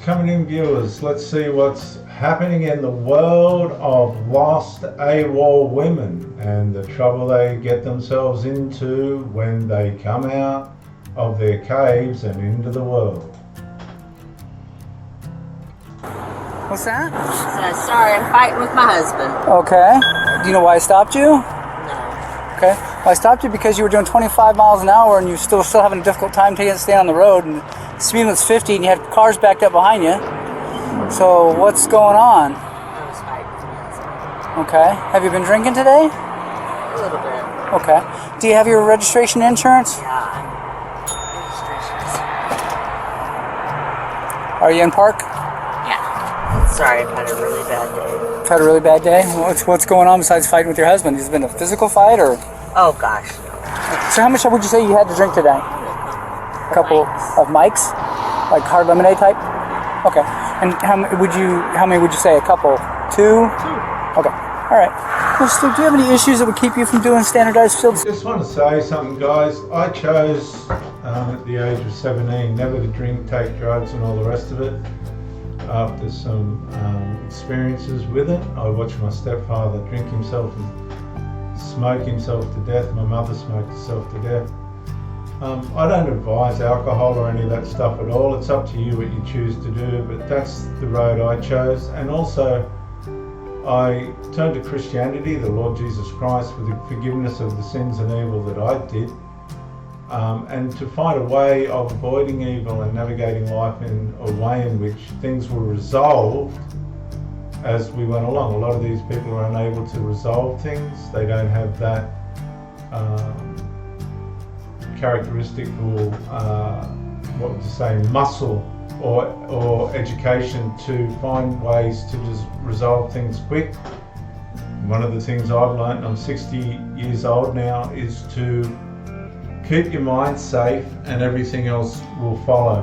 coming in, viewers. Let's see what's happening in the world of lost AWOL women and the trouble they get themselves into when they come out of their caves and into the world. What's that? Sorry, I'm fighting with my husband. Okay. Do you know why I stopped you? No. Okay. Well, I stopped you because you were doing 25 miles an hour and you still having a difficult time staying on the road, and the speed limit's 50 and you had cars backed up behind you. So what's going on? I was fighting with my husband. Okay. Have you been drinking today? A little bit. Okay. Do you have your registration insurance? Yeah. Registrations. Are you in park? Yeah. Sorry, I've had a really bad day. Had a really bad day? What's going on besides fighting with your husband? Has it been a physical fight or? Oh gosh. So how much would you say you had to drink today? A couple of mics? Like hard lemonade type? Okay. And how many would you say? A couple? Two? Okay. All right. Well, Steve, do you have any issues that would keep you from doing standardized fields? I just want to say something, guys. I chose at the age of 17 never to drink, take drugs and all the rest of it. After some experiences with it, I watched my stepfather drink himself and smoke himself to death. My mother smoked herself to death. I don't advise alcohol or any of that stuff at all. It's up to you what you choose to do, but that's the road I chose. And also, I turned to Christianity, the Lord Jesus Christ, for the forgiveness of the sins and evil that I did. And to find a way of avoiding evil and navigating life in a way in which things were resolved as we went along. A lot of these people are unable to resolve things. They don't have that characteristical, what would you say, muscle or education to find ways to just resolve things quick. One of the things I've learned, I'm 60 years old now, is to keep your mind safe and everything else will follow.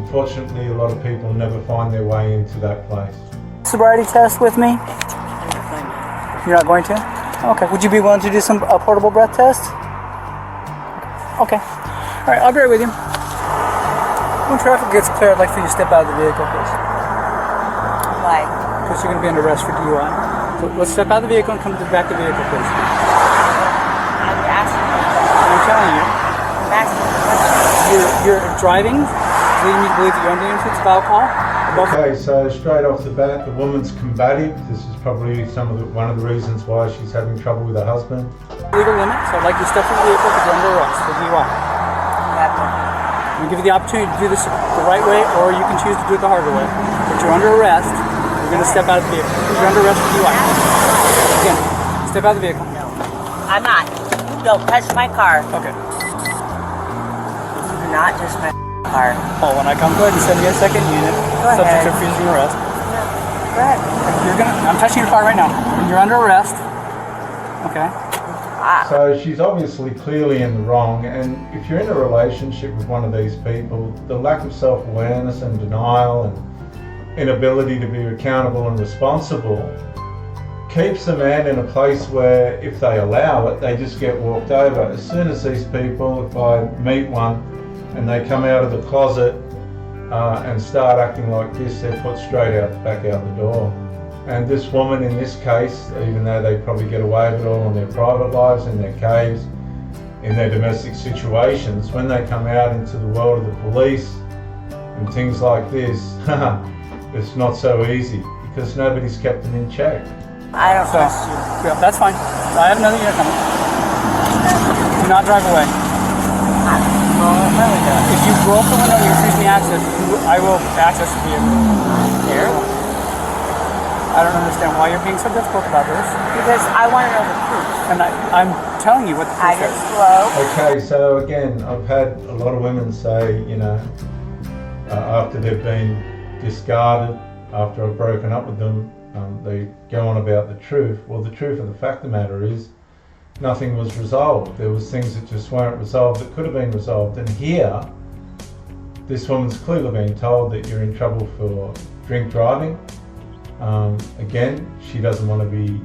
Unfortunately, a lot of people never find their way into that place. Sobriety test with me? You're not going to? Okay. Would you be willing to do a portable breath test? Okay. All right, I'll be right with you. When traffic gets clear, I'd like for you to step out of the vehicle, please. Why? Because you're going to be under arrest for DUI. So let's step out of the vehicle and come to the back of the vehicle, please. I'm asking you. I'm telling you. I'm asking you. You're driving, leading me to believe that you're under the influence of alcohol. Okay, so straight off the bat, the woman's combative. This is probably one of the reasons why she's having trouble with her husband. Legal limit, so I'd like you to step from the vehicle because you're under arrest for DUI. I'm going to give you the opportunity to do this the right way, or you can choose to do it the harder way. But you're under arrest. You're going to step out of the vehicle. You're under arrest for DUI. Again, step out of the vehicle. No, I'm not. Don't touch my car. Okay. Do not touch my car. Oh, when I come, go ahead and send me a second unit. Go Subject ahead. to refusing arrest. Go ahead. I'm touching your car right now. You're under arrest. Okay. So she's obviously clearly in the wrong, and if you're in a relationship with one of these people, the lack of self-awareness and denial and inability to be accountable and responsible keeps the man in a place where, if they allow it, they just get walked over. As soon as these people, if I meet one and they come out of the closet and start acting like this, they're put straight back out the door. And this woman in this case, even though they probably get away with it all in their private lives, in their caves, in their domestic situations, when they come out into the world of the police and things like this, it's not so easy because nobody's kept them in check. I don't trust you. Yeah, that's fine. I have another unit coming. Do not drive away. If you broke the window and you refuse me access, I will access the vehicle. Here? I don't understand why you're being so difficult about this. Because I want to know the proof. And I'm telling you what the I proof just is. slow. Okay, so again, I've had a lot of women say, you know, after they've been discarded, after I've broken up with them, they go on about the truth. Well, the truth of the fact of the matter is nothing was resolved. There was things that just weren't resolved that could have been resolved. And here, this woman's clearly been told that you're in trouble for drink driving. Again, she doesn't want to be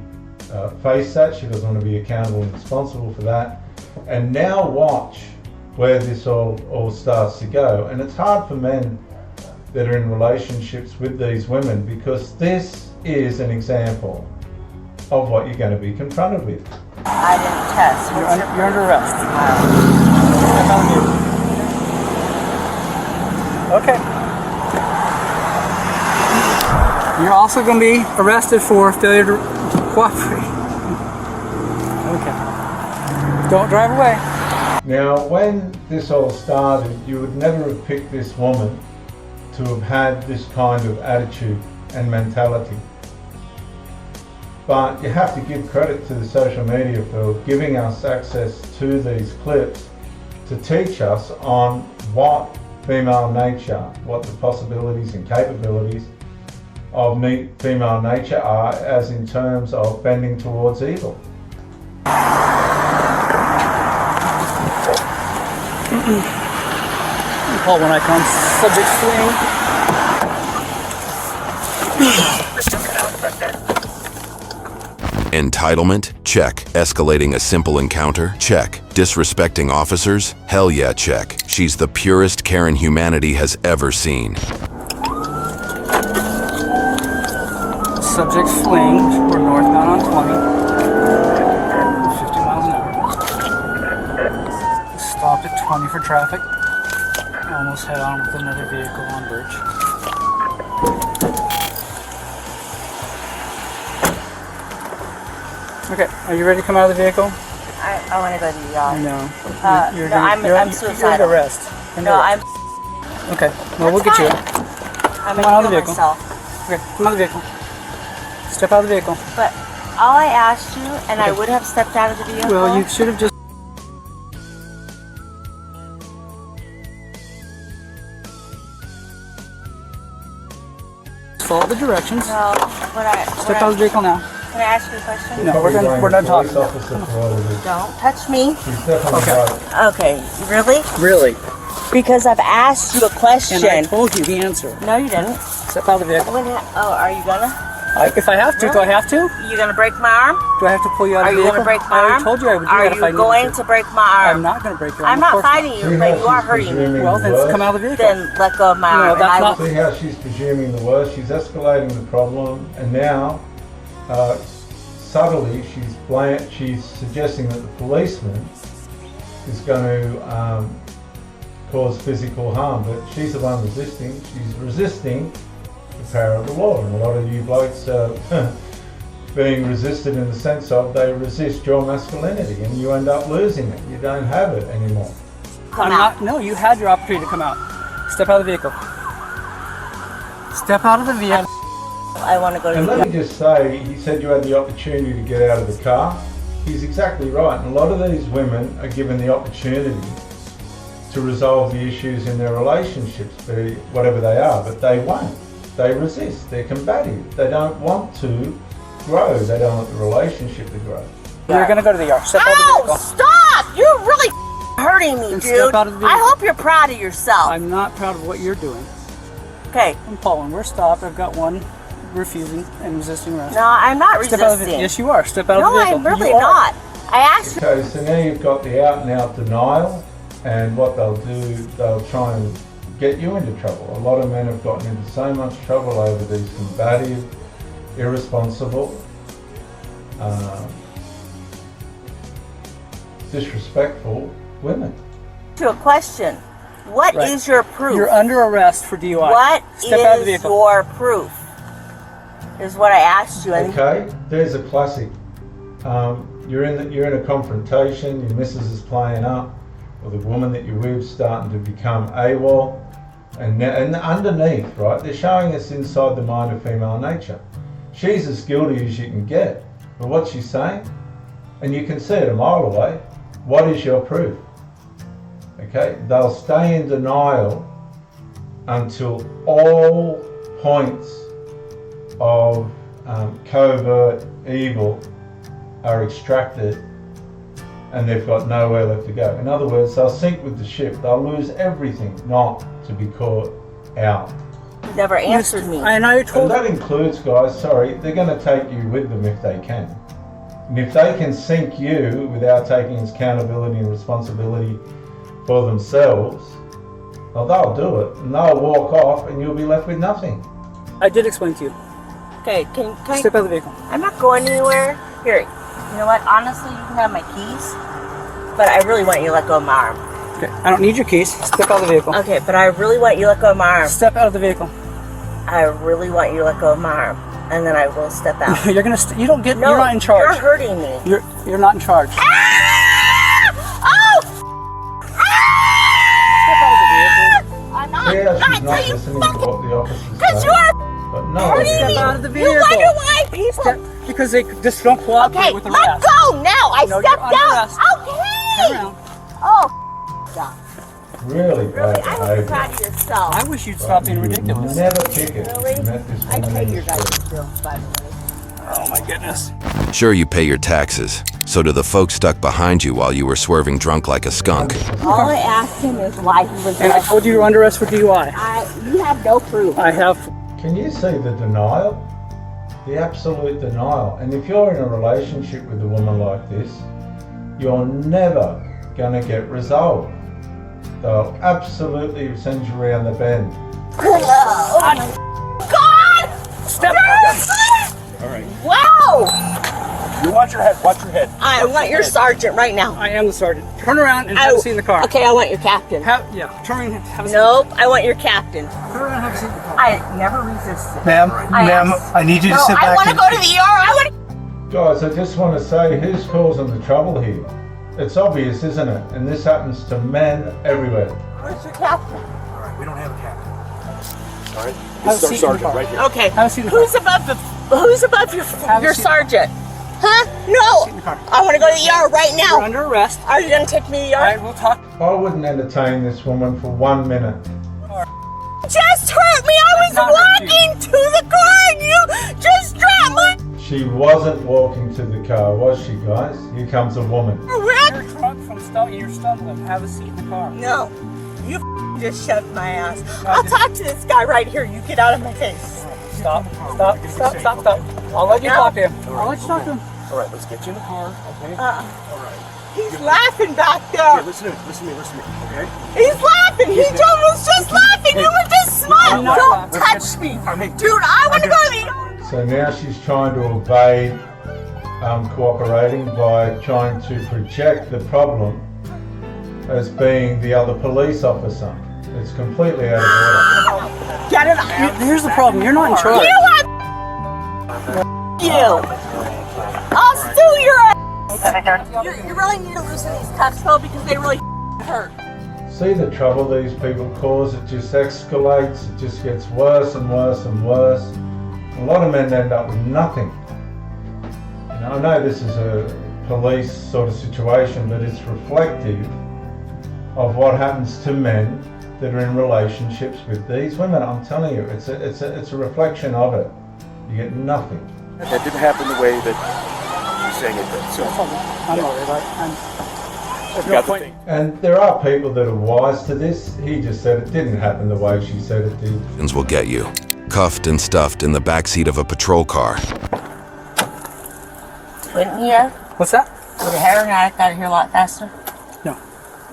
face that. She doesn't want to be accountable and responsible for that. And now watch where this all starts to go. And it's hard for men that are in relationships with these women, because this is an example of what you're going to be confronted with. I didn't test. You're under arrest. Okay. You're also going to be arrested for failure to cooperate. Okay. Don't drive away. Now, when this all started, you would never have picked this woman to have had this kind of attitude and mentality. But you have to give credit to the social media for giving us access to these clips to teach us on what female nature, what the possibilities and capabilities of female nature are, as in terms of bending towards evil. Call one icon. Subject fleeing. Entitlement? Check. Escalating a simple encounter? Check. Disrespecting officers? Hell yeah, check. She's the purest Karen humanity has ever seen. Subject fleeing. We're northbound on 20. 50 miles an hour. Stopped at 20 for traffic. Almost head on with another vehicle on bridge. Okay, are you ready to come out of the vehicle? I want to go to the yard. No. I'm suicidal. You're under arrest. No, I'm. Okay, well, we'll get you. I'm Come out of the gonna vehicle. kill myself. Okay, come out of the vehicle. Step out of the vehicle. But all I asked you, and I would have stepped out of the vehicle. Well, you should have just. Follow the directions. No, Step out of the vehicle now. Can I ask you a question? No, we're done talking. Don't touch me. Okay. Okay, really? Really? Because I've asked you a question. And I told you the answer. No, you didn't. Step out of the vehicle. Oh, are you gonna? If I have to, do I have to? You gonna break my arm? Do I have to pull you out Are of the you vehicle? gonna break my I arm? already told you I would do Are that if I you needed going to. to break my arm? I'm not going to break your arm. I'm not Of course fighting you, but you are hurting me. Well, then come out of the vehicle. Then let go of my arm. that's and I not- will. See how she's presuming the worst? She's escalating the problem, and now, subtly, she's suggesting that the policeman is going to cause physical harm, but she's the one resisting. She's resisting the power of the law, and a lot of you blokes are being resisted in the sense of they resist your masculinity, and you end up losing it. You don't have it anymore. No, you had your opportunity to come out. Step out of the vehicle. Step out of the vehicle. I want to go to And the let me just say, he said you had the opportunity to get out of the car. He's exactly right. And a lot of these women are given the opportunity to resolve the issues in their relationships, be whatever they are, but they won't. They resist. They're combative. They don't want to grow. They don't want the relationship to grow. You're going to go to the yard. Step out of the Ow! vehicle. Stop! You're really hurting me, Then dude. step out of the vehicle. I hope you're proud of yourself. I'm not proud of what you're doing. Okay. I'm Paul, and we're stopped. I've got one refusing and resisting arrest. No, I'm not Step out of the resisting. Yes, you are. Step out of No, the vehicle. I'm really You are. not. I asked you. Okay, so now you've got the out and out denial, and what they'll do, they'll try and get you into trouble. A lot of men have gotten into so much trouble over these combative, irresponsible, disrespectful women. To a question. What is Right. your proof? You're under arrest for DUI. What Step out of the is vehicle. your proof? Is what I asked you. And Okay, there's a classic. You're in a confrontation. Your missus is playing up, or the woman that you're with starting to become AWOL, and underneath, right, they're showing us inside the mind of female nature. She's as guilty as you can get, but what's she saying? And you can see it a mile away. What is your proof? Okay, they'll stay in denial until all points of covert evil are extracted and they've got nowhere left to go. In other words, they'll sink with the ship. They'll lose everything not to be caught out. you never answered me. And I And told that includes, guys, sorry, they're going to take you with them if they can. And if they can sink you without taking accountability and responsibility for themselves, Well, they'll do it, and they'll walk off, and you'll be left with nothing. I did explain to you. Okay, can Step out of the vehicle. I'm not going anywhere. Here, you know what? Honestly, you can have my keys, but I really want you to let go of my arm. Okay, I don't need your keys. Step out of the vehicle. Okay, but I really want you to let go of my arm. Step out of the vehicle. I really want you to let go of my arm, and then I will step out. You're gonna. You don't get. No, You're not in charge. You're hurting me. You're not in charge. Ah! Oh! Step out of the vehicle. I'm not. Yeah, she's until not you listening to what the officers Because say. you are But no, hurting it's- me. Step out of the You vehicle. wonder why people. Because they just don't cooperate Okay, with the let arrest. go now. I No, stepped you're under out. arrest. Okay. Turn around. Oh, God. really Really? bad I hope you're behaviour. proud of yourself. I wish you'd stop being You would ridiculous. never pick it. Really? You met this I woman pay in your the guys' street. bills, by the way. Oh my goodness. Sure, you pay your taxes. So do the folks stuck behind you while you were swerving drunk like a skunk. All I asked him is why he was And I told you you're under arrest for DUI. You have no proof. I have. Can you see the denial? The absolute denial. And if you're in a relationship with a woman like this, you're never going to get resolved. They'll absolutely send you around the bend. God! Step All right. Wow! You watch your head. Watch your head. I want your sergeant right now. I am the sergeant. Turn around and have a seat in the car. Okay, I want your captain. Turn around and have a seat. Nope, I want your captain. Turn around and have a seat in the car. I never resisted. Ma'am, I need you to No, sit I back. want to go to the ER. I want to. Guys, I just want to say who's causing the trouble here. It's obvious, isn't it? And this happens to men everywhere. Where's your captain? All right, we don't have a captain. All right. Have a This is seat in our the sergeant car. right here. Okay. Have a seat in the Who's above your Have a seat. sergeant? Huh? No. in the car. I want to go to the ER right You're now. under arrest. Are you gonna take me to the I ER? will talk. I wouldn't entertain this woman for 1 minute. Just hurt me. I was Not hurt you. walking to the car and you just dropped my She wasn't walking to the car, was she, guys? Here comes a woman. wreck. You're drunk from you're stumbling. Have a seat in the car. No. You just shoved my ass. No, I'll I didn't. talk to this guy right here. You get out of my face. Stop. I'll let you No. talk to him. I'll let you talk to him. All right, let's get you in the car, okay? He's laughing back Here, there. listen to me, okay? He's laughing. He was just laughing. You were just smiling. I'm not Don't laughing. touch me. Hey, Dude, I want to go to the So now she's trying to evade cooperating by trying to project the problem as being the other police officer. It's completely out of order. Get it out. Here's the problem. You're not in charge. You have you. I'll sue your ass. You really need to loosen these cuffs though because they really hurt. See the trouble these people cause? It just escalates, it just gets worse and worse and worse. A lot of men end up with nothing. You know, I know this is a police sort of situation, but it's reflective of what happens to men that are in relationships with these women. I'm telling you, it's a reflection of it. You get nothing. that didn't happen the way that you're saying it did. So, I'm not worried about it. There's no got the point. thing. And there are people that are wise to this. He just said it didn't happen the way she said it did. Will get you. Cuffed and stuffed in the backseat of a patrol car. Wouldn't you? What's that? Would a heroin addict out of here a lot faster? No.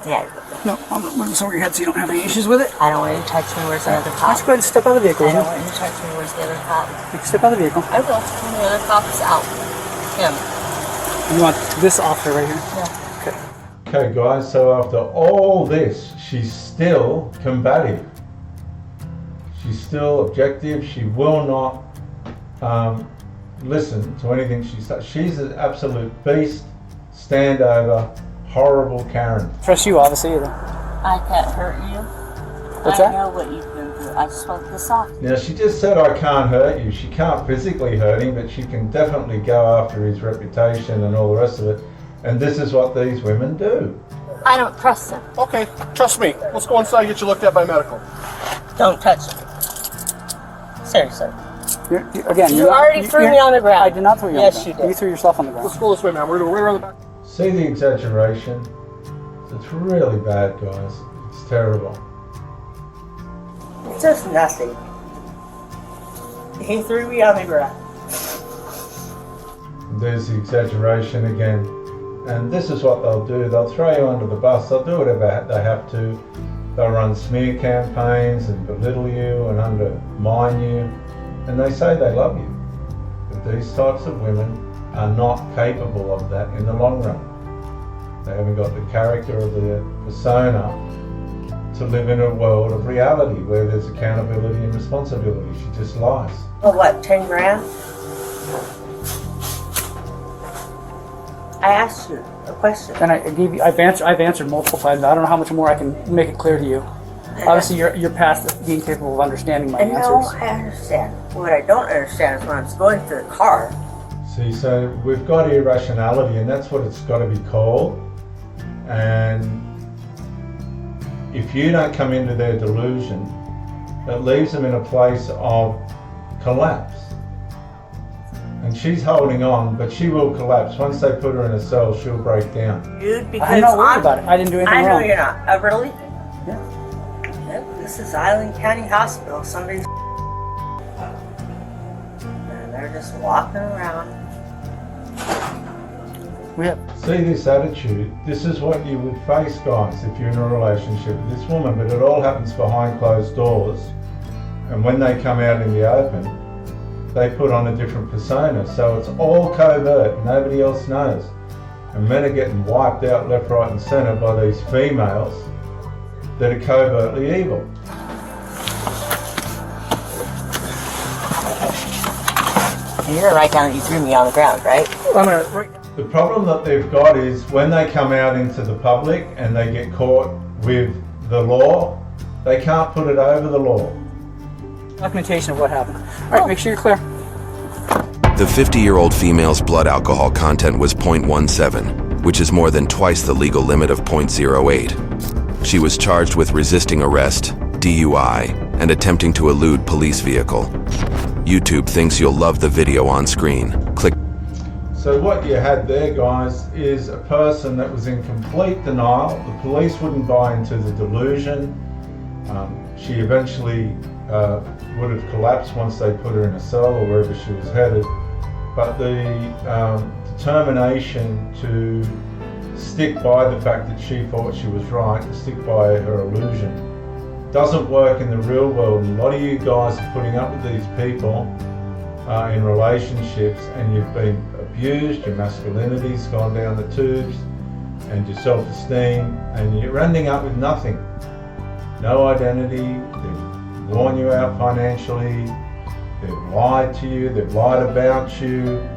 Yeah. No, I'm going to over your head so you don't have any issues with it. I don't want you to touch me. Where's the other Why cop? don't you go ahead and step out of the vehicle? I don't will want you to touch me. Where's the other cop? you? Step out of the vehicle. I will. And the other cop is out. Him. You want this officer right here? Yeah. Okay. Okay guys, so after all this, she's still combative. She's still objective. She will not listen to anything she says. She's an absolute beast, standover, horrible Karen. Trust you, obviously, either. I can't hurt you. What's I that? know what you've been through. I spoke this off. Now she just said I can't hurt you. She can't physically hurt him, but she can definitely go after his reputation and all the rest of it. And this is what these women do. I don't trust him. Okay, trust me. Let's go inside and get you looked at by medical. Don't touch him. Seriously. You already threw me on the ground. I did not throw you on Yes, the ground. you did. You threw yourself on the ground. Let's go this way, man. We're right around the back. See the exaggeration? It's really bad, guys. It's terrible. It's just nothing. He threw me on the ground. There's the exaggeration again. And this is what they'll do. They'll throw you under the bus. They'll do whatever they have to. They'll run smear campaigns and belittle you and undermine you, and they say they love you. But these types of women are not capable of that in the long run. They haven't got the character or the persona to live in a world of reality where there's accountability and responsibility. She just lies. Oh, what, 10 grand? I asked you a question. And I've answered multiple times. I don't know how much more I can make it clear to you. Obviously, you're past being capable of understanding my And answers. no, I understand. What I don't understand is when I'm going to the car. See, so we've got irrationality, and that's what it's got to be called. And if you don't come into their delusion, it leaves them in a place of collapse. And she's holding on, but she will collapse. Once they put her in a cell, she'll break down. Dude, because I'm not worried about it. I didn't do anything I know wrong. you're not. Really? Yeah. Yep, this is Island County Hospital. Somebody's and they're just walking around. We have. See this attitude, this is what you would face, guys, if you're in a relationship with this woman, but it all happens behind closed doors. And when they come out in the open, they put on a different persona. So it's all covert, nobody else knows. And men are getting wiped out left, right and centre by these females that are covertly evil. And you're gonna write down that you threw me on the ground, right? I'm gonna. The problem that they've got is when they come out into the public and they get caught with the law, they can't put it over the law. Documentation of what happened. All right, make sure you're clear. The 50-year-old female's blood alcohol content was 0.17, which is more than twice the legal limit of 0.08. She was charged with resisting arrest, DUI, and attempting to elude police vehicle. YouTube thinks you'll love the video on screen. Click. So what you had there, guys, is a person that was in complete denial. The police wouldn't buy into the delusion. She eventually would have collapsed once they put her in a cell or wherever she was headed. But the determination to stick by the fact that she thought she was right, to stick by her illusion, doesn't work in the real world. And a lot of you guys are putting up with these people in relationships, and you've been abused, your masculinity's gone down the tubes, and your self-esteem, and you're ending up with nothing. No identity. They've worn you out financially, they've lied to you, they've lied about you.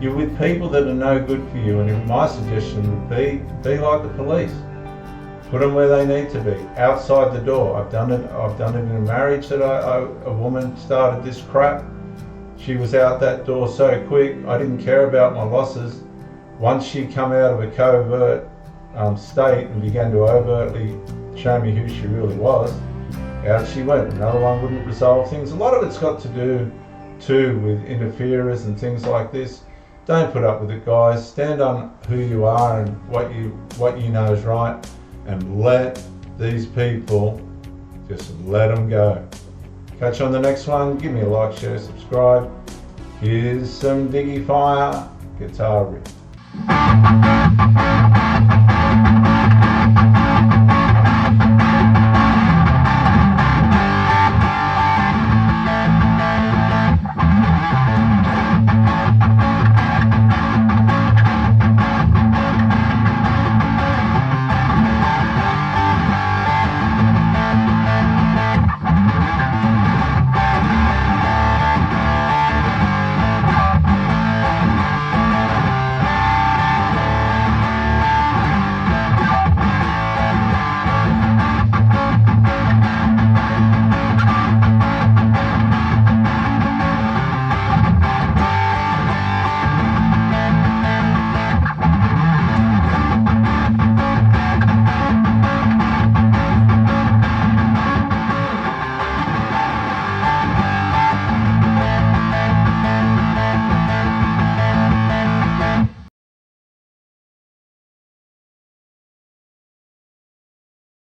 You're with people that are no good for you, and my suggestion would be like the police. Put them where they need to be, outside the door. I've done it in a marriage that a woman started this crap. She was out that door so quick, I didn't care about my losses. Once she come out of a covert state and began to overtly show me who she really was, out she went. Another one wouldn't resolve things. A lot of it's got to do too with interferers and things like this. Don't put up with it, guys. Stand on who you are and what you know is right, and let these people, just let them go. Catch you on the next one. Give me a like, share, subscribe. Here's some Diggy Fire guitar riff.